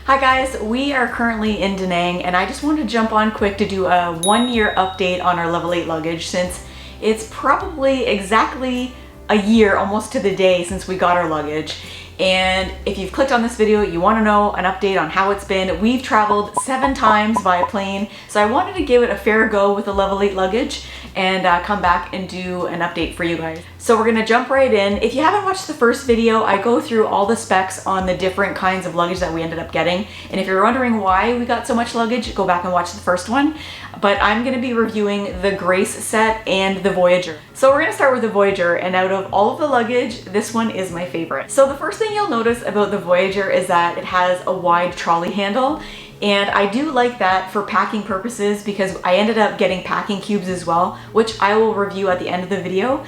Hi guys, we are currently in Da Nang and I just wanted to jump on quick to do a 1-year update on our level 8 luggage since it's probably exactly a year, almost to the day, since we got our luggage. And if you've clicked on this video, you want to know an update on how it's been. We've traveled 7 times by plane, so I wanted to give it a fair go with the level 8 luggage and come back and do an update for you guys. So we're gonna jump right in. If you haven't watched the first video, I go through all the specs on the different kinds of luggage that we ended up getting. And if you're wondering why we got so much luggage, go back and watch the first one. But I'm gonna be reviewing the Grace set and the Voyager. So we're gonna start with the Voyager, and out of all of the luggage, this one is my favorite. So the first thing you'll notice about the Voyager is that it has a wide trolley handle. And I do like that for packing purposes because I ended up getting packing cubes as well, which I will review at the end of the video.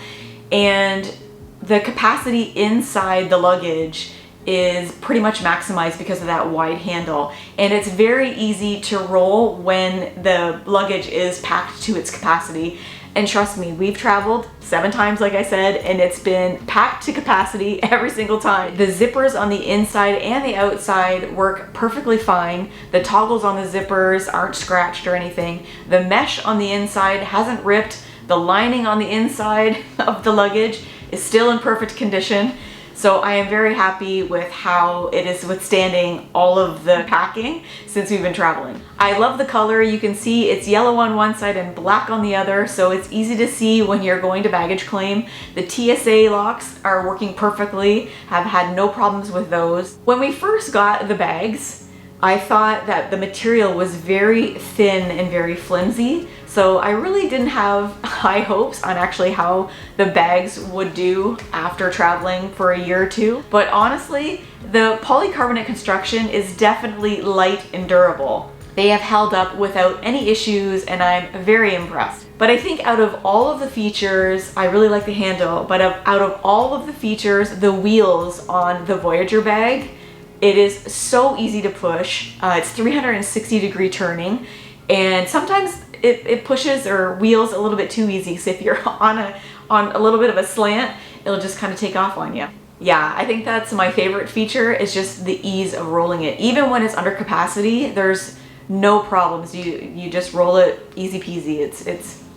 And the capacity inside the luggage is pretty much maximized because of that wide handle. And it's very easy to roll when the luggage is packed to its capacity. And trust me, we've traveled 7 times, like I said, and it's been packed to capacity every single time. The zippers on the inside and the outside work perfectly fine. The toggles on the zippers aren't scratched or anything. The mesh on the inside hasn't ripped. The lining on the inside of the luggage is still in perfect condition. So I am very happy with how it is withstanding all of the packing since we've been traveling. I love the color. You can see it's yellow on one side and black on the other, so it's easy to see when you're going to baggage claim. The TSA locks are working perfectly. Have had no problems with those. When we first got the bags, I thought that the material was very thin and very flimsy. So I really didn't have high hopes on actually how the bags would do after traveling for a year or two. But honestly, the polycarbonate construction is definitely light and durable. They have held up without any issues and I'm very impressed. But I think out of all of the features, I really like the handle, but out of all of the features, the wheels on the Voyager bag, it is so easy to push. It's 360-degree turning, and sometimes it pushes or wheels a little bit too easy. So if you're on a little bit of a slant, it'll just kind of take off on you. Yeah, I think that's my favorite feature, is just the ease of rolling it. Even when it's under capacity, there's no problems. You just roll it easy peasy.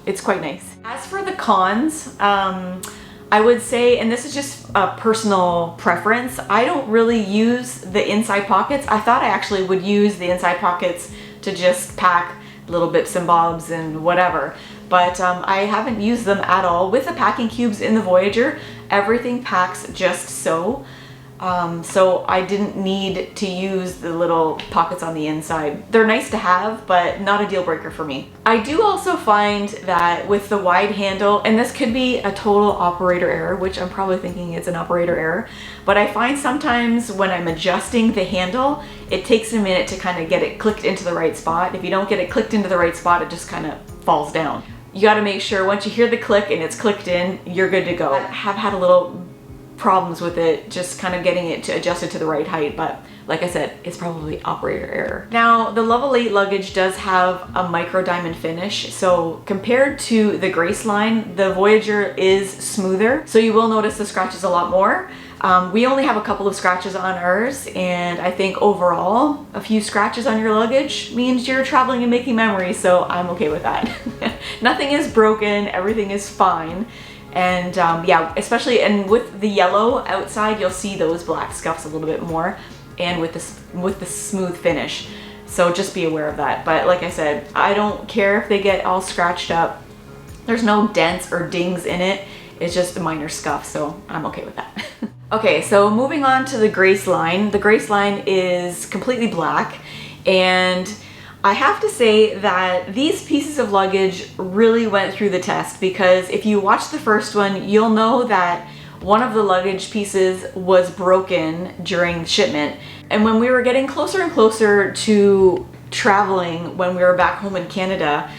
It's quite nice. As for the cons, I would say, and this is just a personal preference, I don't really use the inside pockets. I thought I actually would use the inside pockets to just pack little bits and bobs and whatever, but I haven't used them at all. With the packing cubes in the Voyager, everything packs just so. So I didn't need to use the little pockets on the inside. They're nice to have, but not a deal breaker for me. I do also find that with the wide handle, and this could be a total operator error, which I'm probably thinking it's an operator error, but I find sometimes when I'm adjusting the handle, it takes a minute to kind of get it clicked into the right spot. If you don't get it clicked into the right spot, it just kind of falls down. You got to make sure once you hear the click and it's clicked in, you're good to go. I have had a little problems with it, just kind of getting it to adjust it to the right height, but like I said, it's probably operator error. Now, the level 8 luggage does have a micro diamond finish, so compared to the Grace line, the Voyager is smoother, so you will notice the scratches a lot more. We only have a couple of scratches on ours, and I think overall, a few scratches on your luggage means you're traveling and making memories, so I'm okay with that. Nothing is broken, everything is fine. And yeah, especially, and with the yellow outside, you'll see those black scuffs a little bit more, and with the smooth finish. So just be aware of that. But like I said, I don't care if they get all scratched up. There's no dents or dings in it. It's just a minor scuff, so I'm okay with that. Okay, so moving on to the Grace line. The Grace line is completely black, and I have to say that these pieces of luggage really went through the test, because if you watch the first one, you'll know that one of the luggage pieces was broken during shipment. And when we were getting closer and closer to traveling, when we were back home in Canada,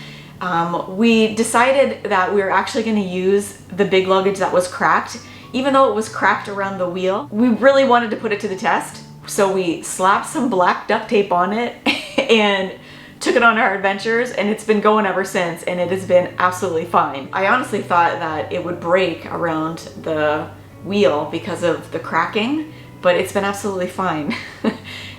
we decided that we were actually going to use the big luggage that was cracked, even though it was cracked around the wheel. We really wanted to put it to the test, so we slapped some black duct tape on it and took it on our adventures, and it's been going ever since, and it has been absolutely fine. I honestly thought that it would break around the wheel because of the cracking, but it's been absolutely fine.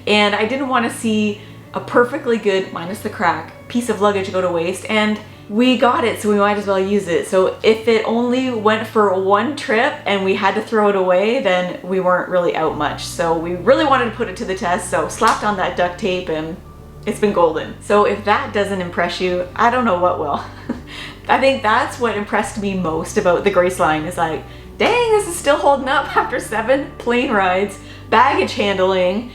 And I didn't want to see a perfectly good, minus the crack, piece of luggage go to waste, and we got it, so we might as well use it. So if it only went for one trip and we had to throw it away, then we weren't really out much. So we really wanted to put it to the test, so slapped on that duct tape and it's been golden. So if that doesn't impress you, I don't know what will. I think that's what impressed me most about the Grace line, is like, dang, this is still holding up after 7 plane rides, baggage handling,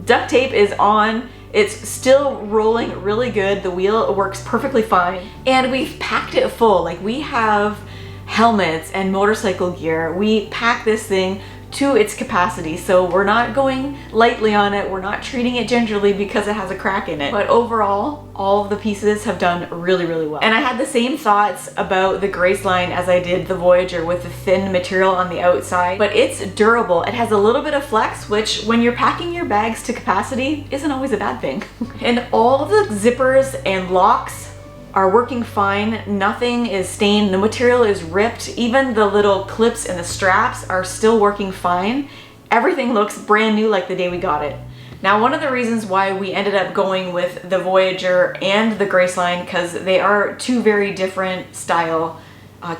duct tape is on, it's still rolling really good, the wheel works perfectly fine, and we've packed it full. Like, we have helmets and motorcycle gear. We pack this thing to its capacity, so we're not going lightly on it, we're not treating it gingerly because it has a crack in it. But overall, all of the pieces have done really, really well. And I had the same thoughts about the Grace line as I did the Voyager, with the thin material on the outside, but it's durable. It has a little bit of flex, which when you're packing your bags to capacity isn't always a bad thing. And all of the zippers and locks are working fine. Nothing is stained, no material is ripped, even the little clips and the straps are still working fine. Everything looks brand new like the day we got it. Now, one of the reasons why we ended up going with the Voyager and the Grace line, because they are two very different style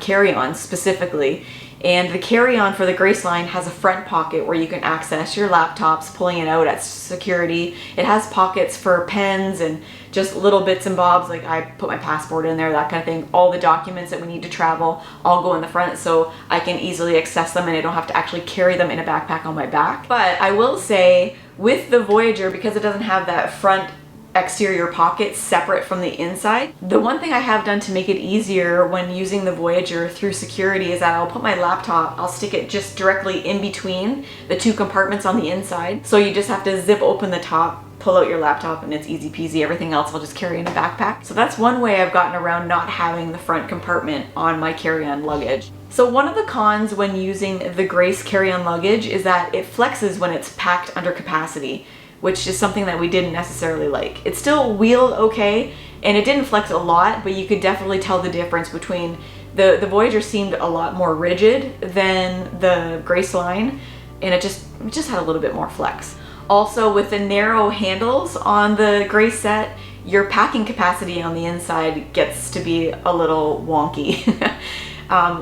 carry-ons specifically. And the carry-on for the Grace line has a front pocket where you can access your laptops, pulling it out at security. It has pockets for pens and just little bits and bobs, like I put my passport in there, that kind of thing. All the documents that we need to travel all go in the front, so I can easily access them and I don't have to actually carry them in a backpack on my back. But I will say, with the Voyager, because it doesn't have that front exterior pocket separate from the inside, the one thing I have done to make it easier when using the Voyager through security is that I'll put my laptop, I'll stick it just directly in between the 2 compartments on the inside. So you just have to zip open the top, pull out your laptop, and it's easy peasy. Everything else I'll just carry in a backpack. So that's one way I've gotten around not having the front compartment on my carry-on luggage. So one of the cons when using the Grace carry-on luggage is that it flexes when it's packed under capacity, which is something that we didn't necessarily like. It still wheeled okay, and it didn't flex a lot, but you could definitely tell the difference between the Voyager seemed a lot more rigid than the Grace line, and it just had a little bit more flex. Also, with the narrow handles on the Grace set, your packing capacity on the inside gets to be a little wonky.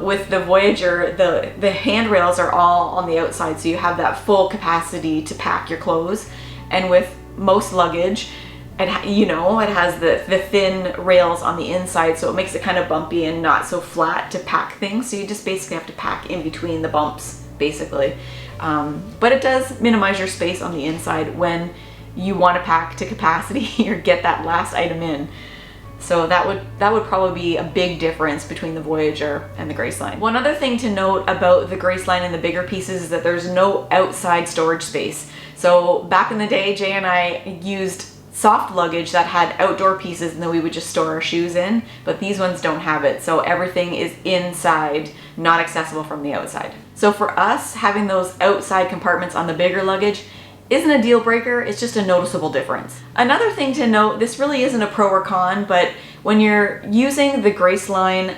With the Voyager, the handrails are all on the outside, so you have that full capacity to pack your clothes. And with most luggage, it has the thin rails on the inside, so it makes it kind of bumpy and not so flat to pack things. So you just basically have to pack in between the bumps, basically. But it does minimize your space on the inside when you want to pack to capacity or get that last item in. So that would probably be a big difference between the Voyager and the Grace line. One other thing to note about the Grace line and the bigger pieces is that there's no outside storage space. So back in the day, Jay and I used soft luggage that had outdoor pieces and then we would just store our shoes in, but these ones don't have it. So everything is inside, not accessible from the outside. So for us, having those outside compartments on the bigger luggage isn't a deal breaker, it's just a noticeable difference. Another thing to note, this really isn't a pro or con, but when you're using the Grace line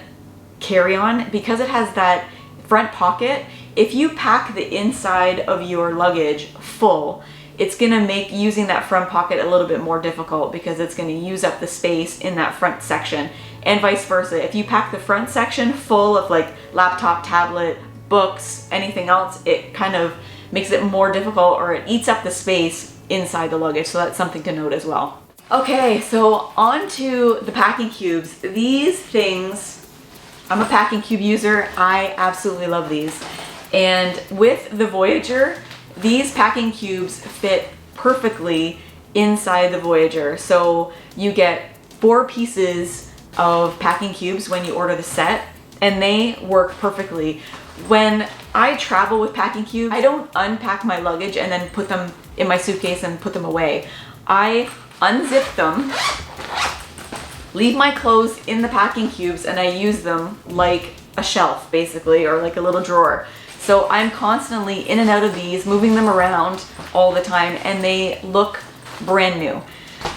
carry-on, because it has that front pocket, if you pack the inside of your luggage full, it's gonna make using that front pocket a little bit more difficult because it's gonna use up the space in that front section, and vice versa. If you pack the front section full of like laptop, tablet, books, anything else, it kind of makes it more difficult, or it eats up the space inside the luggage, so that's something to note as well. Okay, so on to the packing cubes. These things, I'm a packing cube user, I absolutely love these. And with the Voyager, these packing cubes fit perfectly inside the Voyager. So you get 4 pieces of packing cubes when you order the set, and they work perfectly. When I travel with packing cubes, I don't unpack my luggage and then put them in my suitcase and put them away. I unzip them, leave my clothes in the packing cubes, and I use them like a shelf, basically, or like a little drawer. So I'm constantly in and out of these, moving them around all the time, and they look brand new.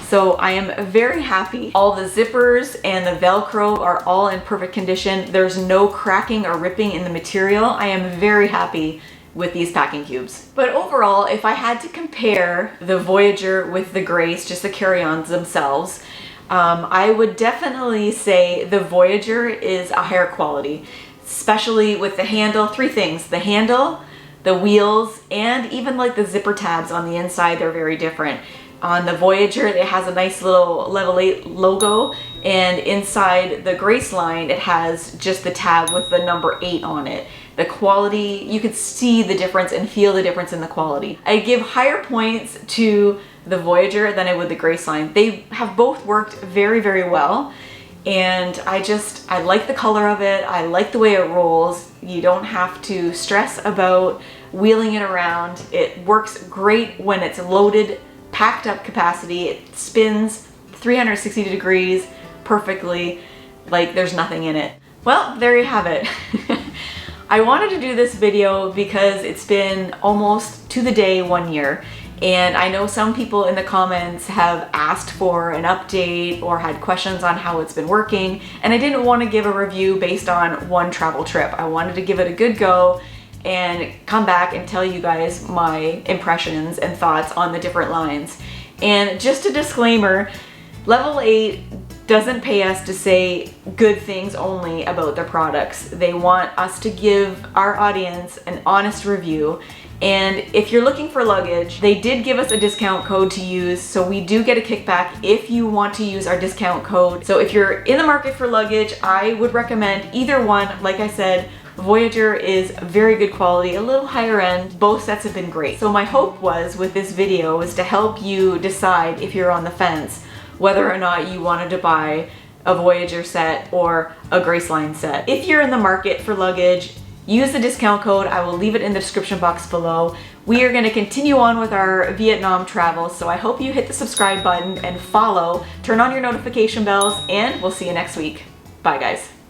So I am very happy. All the zippers and the Velcro are all in perfect condition. There's no cracking or ripping in the material. I am very happy with these packing cubes. But overall, if I had to compare the Voyager with the Grace, just the carry-ons themselves, I would definitely say the Voyager is a higher quality, especially with the handle. Three things: the handle, the wheels, and even like the zipper tabs on the inside, they're very different. On the Voyager, it has a nice little Level 8 logo, and inside the Grace line, it has just the tab with the number 8 on it. The quality, you could see the difference and feel the difference in the quality. I give higher points to the Voyager than I would the Grace line. They have both worked very, very well. And I like the color of it. I like the way it rolls. You don't have to stress about wheeling it around. It works great when it's loaded, packed up capacity. It spins 360 degrees perfectly, like there's nothing in it. Well, there you have it. I wanted to do this video because it's been almost to the day 1 year. And I know some people in the comments have asked for an update or had questions on how it's been working, and I didn't want to give a review based on one travel trip. I wanted to give it a good go and come back and tell you guys my impressions and thoughts on the different lines. And just a disclaimer, Level 8 doesn't pay us to say good things only about their products. They want us to give our audience an honest review. And if you're looking for luggage, they did give us a discount code to use, so we do get a kickback if you want to use our discount code. So if you're in the market for luggage, I would recommend either one. Like I said, Voyager is very good quality, a little higher end. Both sets have been great. So my hope was with this video is to help you decide, if you're on the fence, whether or not you wanted to buy a Voyager set or a Grace line set. If you're in the market for luggage, use the discount code. I will leave it in the description box below. We are going to continue on with our Vietnam travel, so I hope you hit the subscribe button and follow, turn on your notification bells, and we'll see you next week. Bye guys.